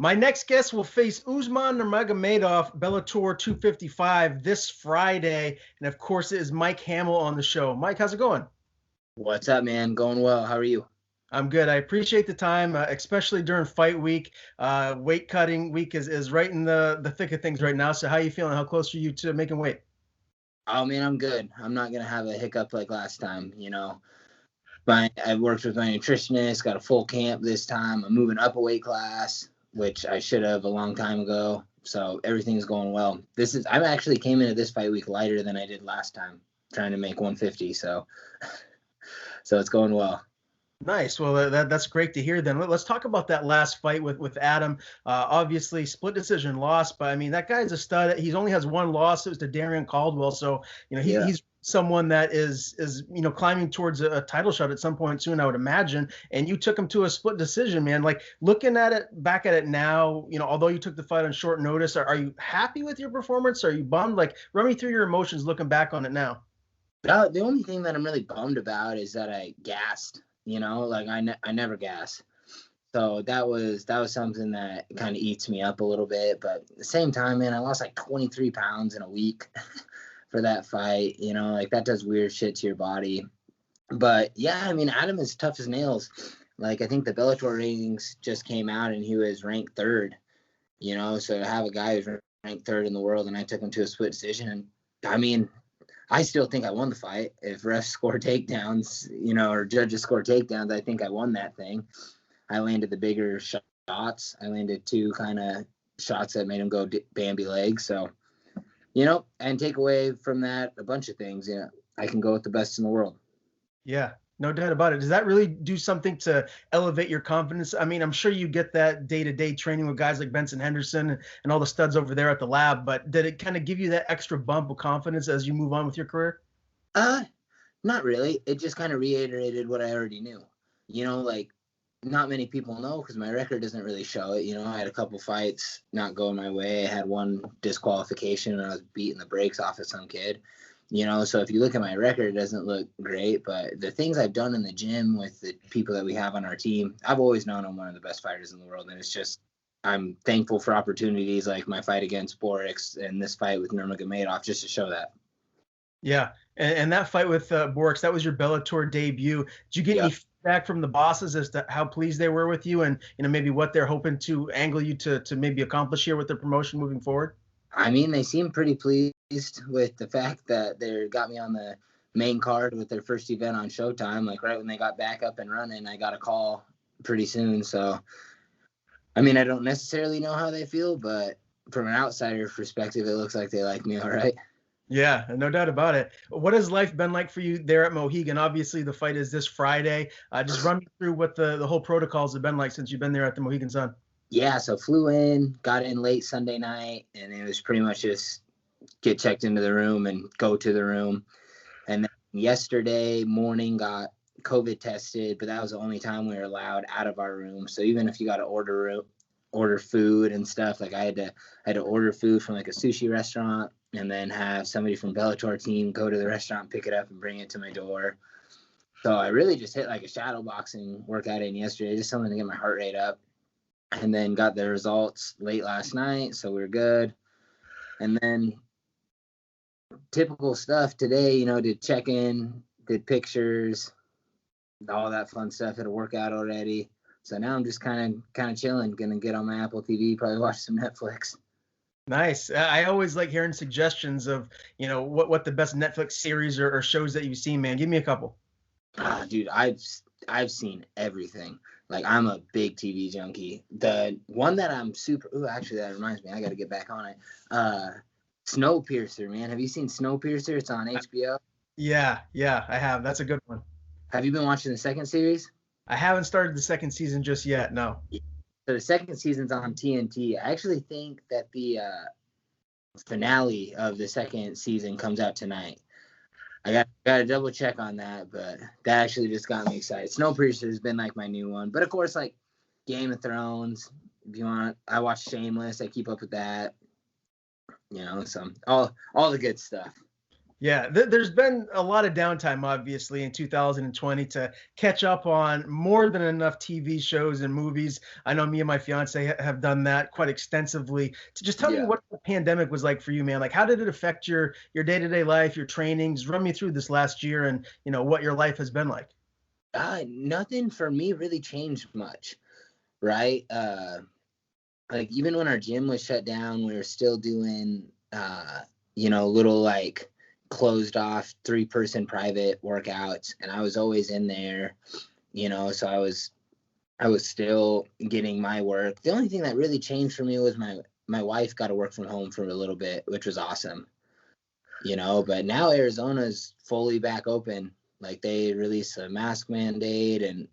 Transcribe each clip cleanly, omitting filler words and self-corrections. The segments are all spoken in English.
My next guest will face Usman Nurmagomedov, Bellator 255 this Friday. And of course, it is Mike Hamel on the show. Mike, how's it going? What's up, man? Going well. How are you? I'm good. I appreciate the time, especially during fight week. Weight cutting week is right in the thick of things right now. So how are you feeling? How close are you to making weight? Oh, man, I'm good. I'm not going to have a hiccup like last time, I worked with my nutritionist, got a full camp this time. I'm moving up a weight class, which I should have a long time ago. So everything's going well. I actually came into this fight week lighter than I did last time, trying to make 150. So it's going well. Nice. Well, that's great to hear. Then let's talk about that last fight with Adam. Obviously, split decision loss, but I mean that guy's a stud. He only has one loss. It was to Darian Caldwell. So he's someone that is climbing towards a title shot at some point soon, I would imagine. And you took him to a split decision, man. Like looking at it back at it now, although you took the fight on short notice, are you happy with your performance? Are you bummed? Like run me through your emotions looking back on it now. The only thing that I'm really bummed about is that I gassed. I never gas. So that was something that kind of eats me up a little bit. But at the same time, man, I lost like 23 pounds in a week for that fight. That does weird shit to your body. But yeah, I mean, Adam is tough as nails. Like I think the Bellator ratings just came out and he was ranked third. So to have a guy who's ranked third in the world and I took him to a split decision, I mean, I still think I won the fight. If refs score takedowns, or judges score takedowns, I think I won that thing. I landed the bigger shots. I landed two kind of shots that made him go Bambi legs. So, and take away from that a bunch of things. I can go with the best in the world. Yeah, no doubt about it. Does that really do something to elevate your confidence? I mean, I'm sure you get that day-to-day training with guys like Benson Henderson and all the studs over there at the lab, but did it kind of give you that extra bump of confidence as you move on with your career? Not really. It just kind of reiterated what I already knew. Not many people know because my record doesn't really show it. I had a couple fights not going my way. I had one disqualification and I was beating the brakes off of some kid. So if you look at my record, it doesn't look great, but the things I've done in the gym with the people that we have on our team, I've always known I'm one of the best fighters in the world. And it's just, I'm thankful for opportunities like my fight against Borix and this fight with Nurmagomedov just to show that. Yeah. And that fight with Borix, that was your Bellator debut. Did you get any feedback from the bosses as to how pleased they were with you and, maybe what they're hoping to angle you to maybe accomplish here with the promotion moving forward? I mean, they seem pretty pleased with the fact that they got me on the main card with their first event on Showtime. Like right when they got back up and running, I got a call pretty soon. So, I mean, I don't necessarily know how they feel, but from an outsider perspective, it looks like they like me all right. Yeah, no doubt about it. What has life been like for you there at Mohegan? Obviously, the fight is this Friday. Just run me through what the whole protocols have been like since you've been there at the Mohegan Sun. Yeah, so flew in, got in late Sunday night, and it was pretty much just get checked into the room and go to the room. And then yesterday morning got COVID tested, but that was the only time we were allowed out of our room. So even if you got to order food and stuff, like I had to order food from like a sushi restaurant and then have somebody from Bellator team go to the restaurant, pick it up and bring it to my door. So I really just hit like a shadow boxing workout in yesterday, just something to get my heart rate up. And then got the results late last night, so we were good. And then typical stuff today, did check-in, did pictures, all that fun stuff, had a workout already. So now I'm just kind of chilling, gonna get on my Apple TV, probably watch some Netflix. Nice. I always like hearing suggestions of, what the best Netflix series or shows that you've seen, man. Give me a couple. Dude, I've seen everything. Like I'm a big TV junkie. The one that I'm actually that reminds me, I got to get back on it. Snowpiercer, man. Have you seen Snowpiercer? It's on HBO. Yeah, I have. That's a good one. Have you been watching the second series? I haven't started the second season just yet. No. So the second season's on TNT. I actually think that the finale of the second season comes out tonight. I got to double check on that, but that actually just got me excited. Snowpiercer has been like my new one, but of course, like Game of Thrones. If you want, I watch Shameless. I keep up with that. So all the good stuff. Yeah, there's been a lot of downtime, obviously, in 2020 to catch up on more than enough TV shows and movies. I know me and my fiance have done that quite extensively. To just tell me Yeah. what the pandemic was like for you, man. Like, how did it affect your day-to-day life, your trainings? Run me through this last year and what your life has been like. Nothing for me really changed much, right? Like even when our gym was shut down, we were still doing, little like closed off 3-person private workouts, and I was always in there, so I was still getting my work. The only thing that really changed for me was my wife got to work from home for a little bit, which was awesome, but now Arizona's fully back open. Like they released a mask mandate and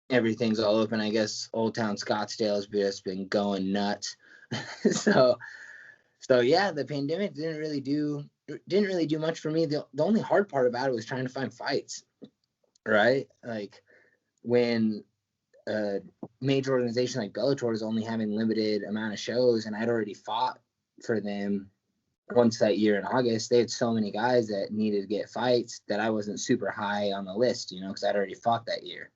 everything's all open. I guess Old Town Scottsdale has just been going nuts. so yeah, the pandemic didn't really do much for me. The only hard part about it was trying to find fights, right? Like when a major organization like Bellator is only having limited amount of shows, and I'd already fought for them once that year in August. They had so many guys that needed to get fights that I wasn't super high on the list, because I'd already fought that year.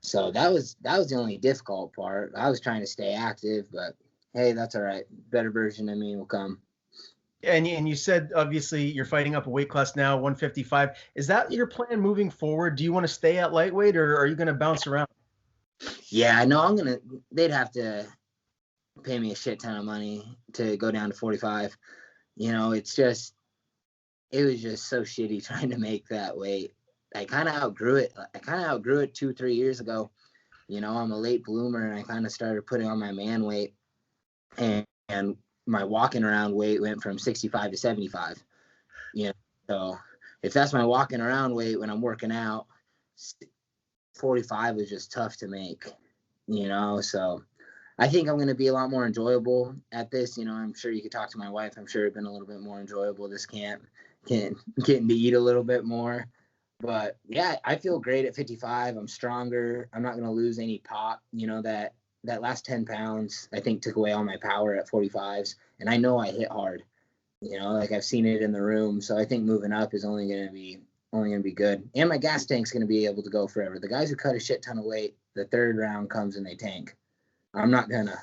So that was the only difficult part. I was trying to stay active, but hey, that's all right. Better version of me will come. And you said obviously you're fighting up a weight class now, 155. Is that your plan moving forward? Do you want to stay at lightweight, or are you going to bounce around? Yeah, I know they'd have to pay me a shit ton of money to go down to 45. It was just so shitty trying to make that weight. I kind of outgrew it. 2-3 years ago. I'm a late bloomer, and I kind of started putting on my man weight, and my walking around weight went from 65 to 75. So if that's my walking around weight when I'm working out, 45 is just tough to make. So I think I'm going to be a lot more enjoyable at this. I'm sure you could talk to my wife. I'm sure it's been a little bit more enjoyable this camp, getting to eat a little bit more. But yeah, I feel great at 55. I'm stronger. I'm not going to lose any pop. That last 10 pounds, I think, took away all my power at 45s. And I know I hit hard, like I've seen it in the room. So I think moving up is only going to be good. And my gas tank's going to be able to go forever. The guys who cut a shit ton of weight, the third round comes and they tank. I'm not going to.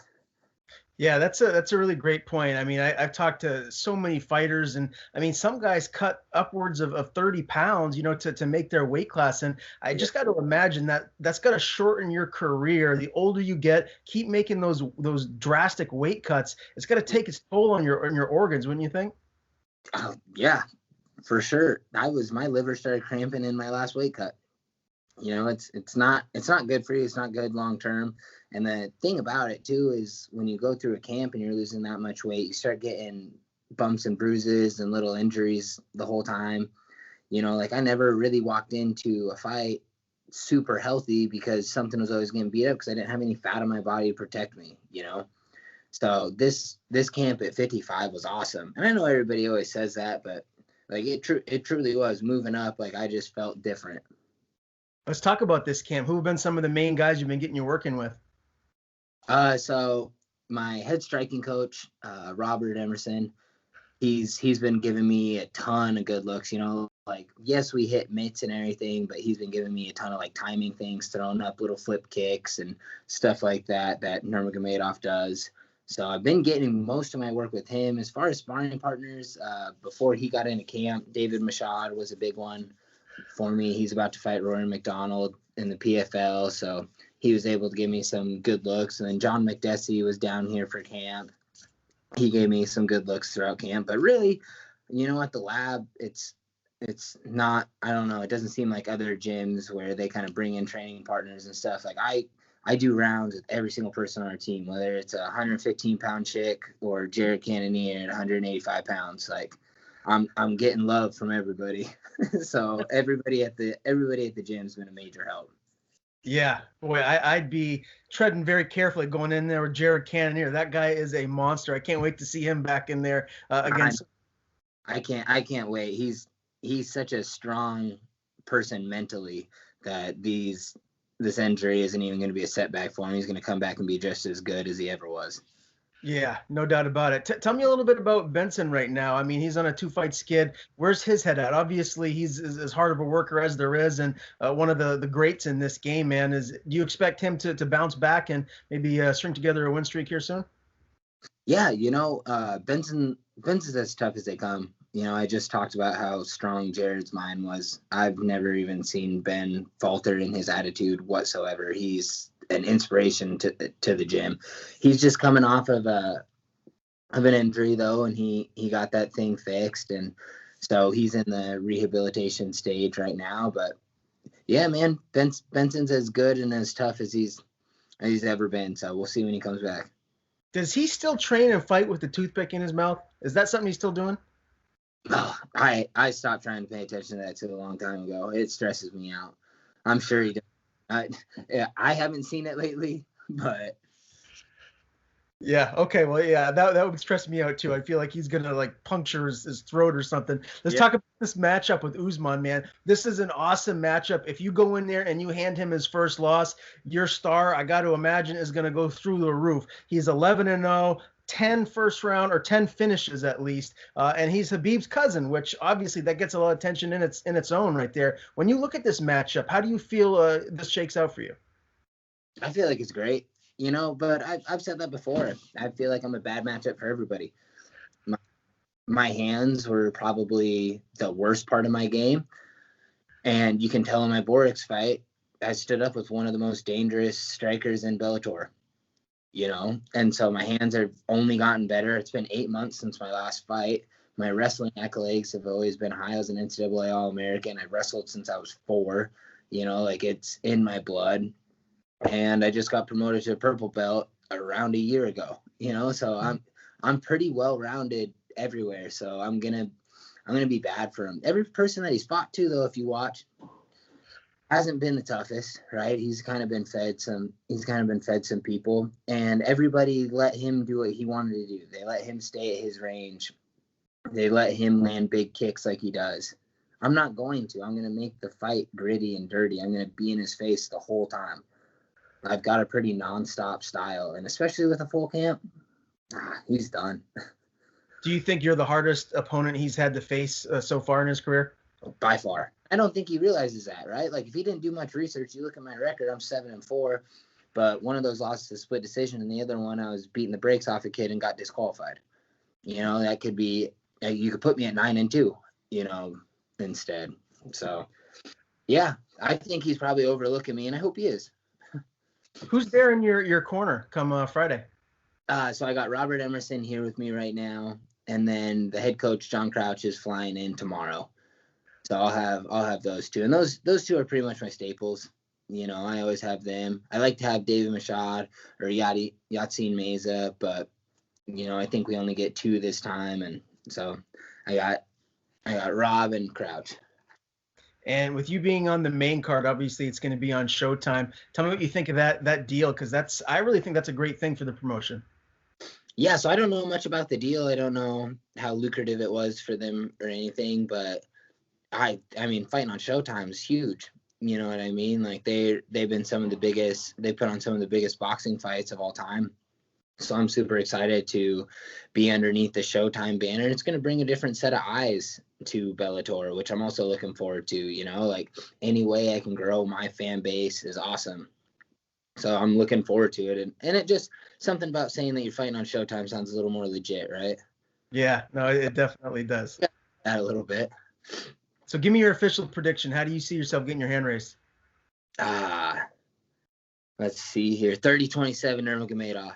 Yeah, that's a really great point. I mean, I've talked to so many fighters, and I mean, some guys cut upwards of 30 pounds, to make their weight class. And I just got to imagine that's got to shorten your career. The older you get, keep making those drastic weight cuts. It's got to take its toll on your organs, wouldn't you think? Yeah, for sure. My liver started cramping in my last weight cut. It's not good for you. It's not good long term. And the thing about it too is when you go through a camp and you're losing that much weight, you start getting bumps and bruises and little injuries the whole time. Like I never really walked into a fight super healthy because something was always getting beat up because I didn't have any fat on my body to protect me. So this camp at 55 was awesome. And I know everybody always says that, but like it truly was moving up. Like I just felt different. Let's talk about this camp. Who have been some of the main guys you've been getting you working with? So my head striking coach, Robert Emerson, he's been giving me a ton of good looks. Like yes, we hit mitts and everything, but he's been giving me a ton of like timing things, throwing up little flip kicks and stuff like that Nurmagomedov does. So I've been getting most of my work with him. As far as sparring partners, before he got into camp, David Machad was a big one for me. He's about to fight Rory McDonald in the PFL, so he was able to give me some good looks. And then John McDessie was down here for camp. He gave me some good looks throughout camp. But really, at the lab, it's not, I don't know, it doesn't seem like other gyms where they kind of bring in training partners and stuff. Like I do rounds with every single person on our team, whether it's a 115-pound chick or Jared Cannonier at 185 pounds. Like I'm getting love from everybody. So everybody at the gym's been a major help. Yeah, boy, I'd be treading very carefully going in there with Jared Cannonier. That guy is a monster. I can't wait to see him back in there against. I can't wait. He's such a strong person mentally that this injury isn't even going to be a setback for him. He's going to come back and be just as good as he ever was. Yeah, no doubt about it. Tell me a little bit about Benson right now. I mean, he's on a 2-fight skid. Where's his head at? Obviously, he's as hard of a worker as there is, and one of the greats in this game, man. Do you expect him to bounce back and maybe string together a win streak here soon? Yeah, Benson's as tough as they come. I just talked about how strong Jared's mind was. I've never even seen Ben falter in his attitude whatsoever. He's an inspiration to the gym. He's just coming off of an injury though, and he got that thing fixed, and so he's in the rehabilitation stage right now. But yeah, man, Benson's as good and as tough as he's ever been. So we'll see when he comes back. Does he still train and fight with the toothpick in his mouth? Is that something he's still doing? Oh, I stopped trying to pay attention to that too a long time ago. It stresses me out. I'm sure he does. I haven't seen it lately, but Yeah. Okay. Well, yeah, that would stress me out too. I feel like he's gonna like puncture his throat or something. Let's talk about this matchup with Usman, man. This is an awesome matchup. If you go in there and you hand him his first loss, your star, I got to imagine, is gonna go through the roof. He's 11-0. 10 first round or 10 finishes at least, and he's Khabib's cousin, which obviously that gets a lot of attention in its own right there. When you look at this matchup, how do you feel this shakes out for you? I feel like it's great, but I've said that before. I feel like I'm a bad matchup for everybody. My hands were probably the worst part of my game, and you can tell in my Borix fight, I stood up with one of the most dangerous strikers in Bellator. And so my hands have only gotten better. It's been 8 months since my last fight. My wrestling accolades have always been high. I was an NCAA All-American. I've wrestled since I was 4. It's in my blood. And I just got promoted to a purple belt around a year ago. So I'm pretty well-rounded everywhere. So I'm gonna be bad for him. Every person that he's fought to, though, if you watch, hasn't been the toughest, right? He's kind of been fed some people, and everybody let him do what he wanted to do. They let him stay at his range. They let him land big kicks like he does. I'm not going to. I'm going to make the fight gritty and dirty. I'm going to be in his face the whole time. I've got a pretty nonstop style, and especially with a full camp, he's done. Do you think you're the hardest opponent he's had to face so far in his career? By far. I don't think he realizes that, right? Like, if he didn't do much research, you look at my record, I'm 7-4, but one of those losses to split decision, and the other one I was beating the brakes off a kid and got disqualified. That could be, you could put me at 9-2, instead. So, yeah, I think he's probably overlooking me, and I hope he is. Who's there in your corner come Friday? So I got Robert Emerson here with me right now, and then the head coach, John Crouch, is flying in tomorrow. So I'll have those two, and those two are pretty much my staples. I always have them. I like to have David Machad or Yatsine Meza, but I think we only get 2 this time, and so I got Rob and Crouch. And with you being on the main card, obviously it's going to be on Showtime. Tell me what you think of that deal, because I really think that's a great thing for the promotion. Yeah, so I don't know much about the deal. I don't know how lucrative it was for them or anything, but I mean, fighting on Showtime is huge. You know what I mean? Like, they've been some of the biggest. They put on some of the biggest boxing fights of all time. So I'm super excited to be underneath the Showtime banner. It's going to bring a different set of eyes to Bellator, which I'm also looking forward to. Like, any way I can grow my fan base is awesome. So I'm looking forward to it. And it just, something about saying that you're fighting on Showtime sounds a little more legit, right? Yeah, no, it definitely does. That a little bit. So give me your official prediction. How do you see yourself getting your hand raised? Let's see here. 30-27 Nurmagomedov.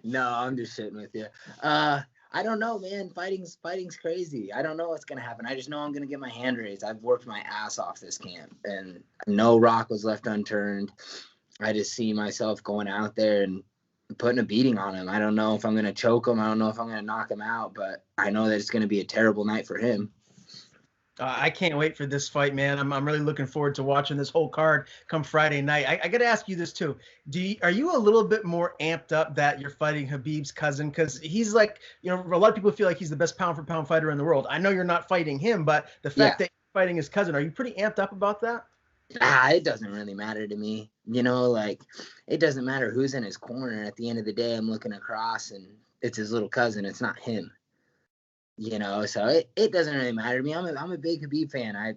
No, I'm just shitting with you. I don't know, man. Fighting's crazy. I don't know what's gonna happen. I just know I'm gonna get my hand raised. I've worked my ass off this camp, and no rock was left unturned. I just see myself going out there and putting a beating on him. I don't know if I'm gonna choke him. I don't know if I'm gonna knock him out, but I know that it's gonna be a terrible night for him. I can't wait for this fight, man. I'm really looking forward to watching this whole card come Friday night. I got to ask you this too. Are you a little bit more amped up that you're fighting Khabib's cousin? Because he's like, a lot of people feel like he's the best pound for pound fighter in the world. I know you're not fighting him, but the fact that you're fighting his cousin, are you pretty amped up about that? It doesn't really matter to me. You know, like, it doesn't matter who's in his corner. At the end of the day, I'm looking across and it's his little cousin. It's not him. You know, so it doesn't really matter to me. I'm a big Khabib fan.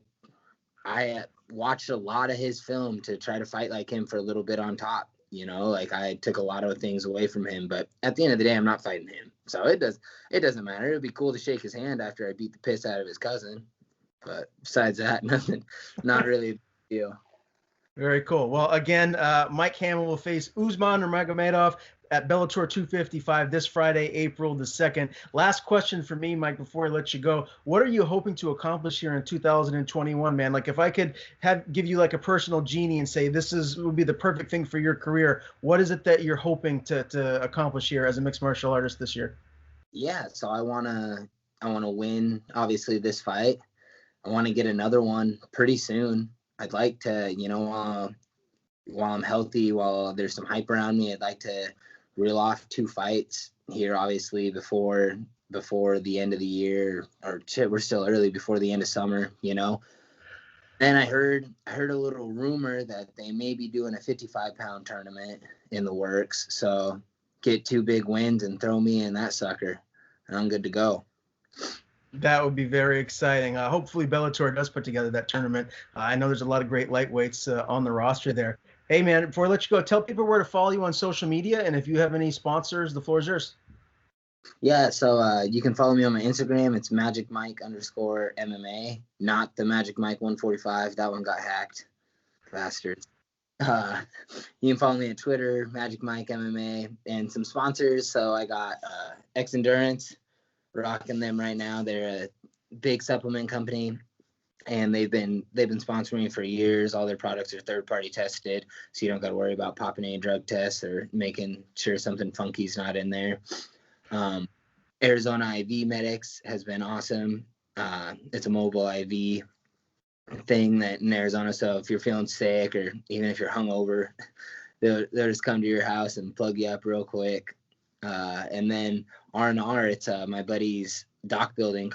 I watched a lot of his film to try to fight like him for a little bit on top. You know, like, I took a lot of things away from him, but at the end of the day, I'm not fighting him. So it doesn't matter. It'd be cool to shake his hand after I beat the piss out of his cousin. But besides that, nothing, not really a big deal. Very cool. Well, again, Mike Hamel will face Usman Nurmagomedov at Bellator 255 this Friday, April the 2nd. Last question for me, Mike, before I let you go. What are you hoping to accomplish here in 2021, man? Like, if I could give you like a personal genie and say would be the perfect thing for your career, what is it that you're hoping to accomplish here as a mixed martial artist this year? Yeah, so I wanna win, obviously, this fight. I want to get another one pretty soon. I'd like to, you know, while I'm healthy, while there's some hype around me, I'd like to reel off 2 fights here, obviously, before the end of the year, or shit, we're still early, before the end of summer, you know. And I heard a little rumor that they may be doing a 55-pound tournament in the works. So get 2 big wins and throw me in that sucker, and I'm good to go. That would be very exciting. Hopefully Bellator does put together that tournament. I know there's a lot of great lightweights on the roster there. Hey, man, before I let you go, tell people where to follow you on social media, and if you have any sponsors, the floor is yours. Yeah, so you can follow me on my Instagram. It's MagicMike_MMA, not the Magic Mike 145. That one got hacked. Bastards. You can follow me on Twitter, Magic Mike MMA, and some sponsors. So I got X Endurance, rocking them right now. They're a big supplement company, and they've been sponsoring me for years. All their products are third-party tested, so you don't got to worry about popping any drug tests or making sure something funky's not in there. Arizona IV Medics has been awesome. It's a mobile IV thing that in Arizona, so if you're feeling sick or even if you're hungover, they'll just come to your house and plug you up real quick. And then R&R, it's my buddy's dock building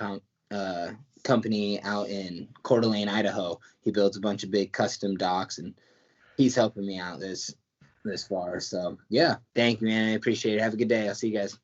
company out in Coeur d'Alene, Idaho. He builds a bunch of big custom docks, and he's helping me out this far. So yeah, thank you, man. I appreciate it. Have a good day. I'll see you guys.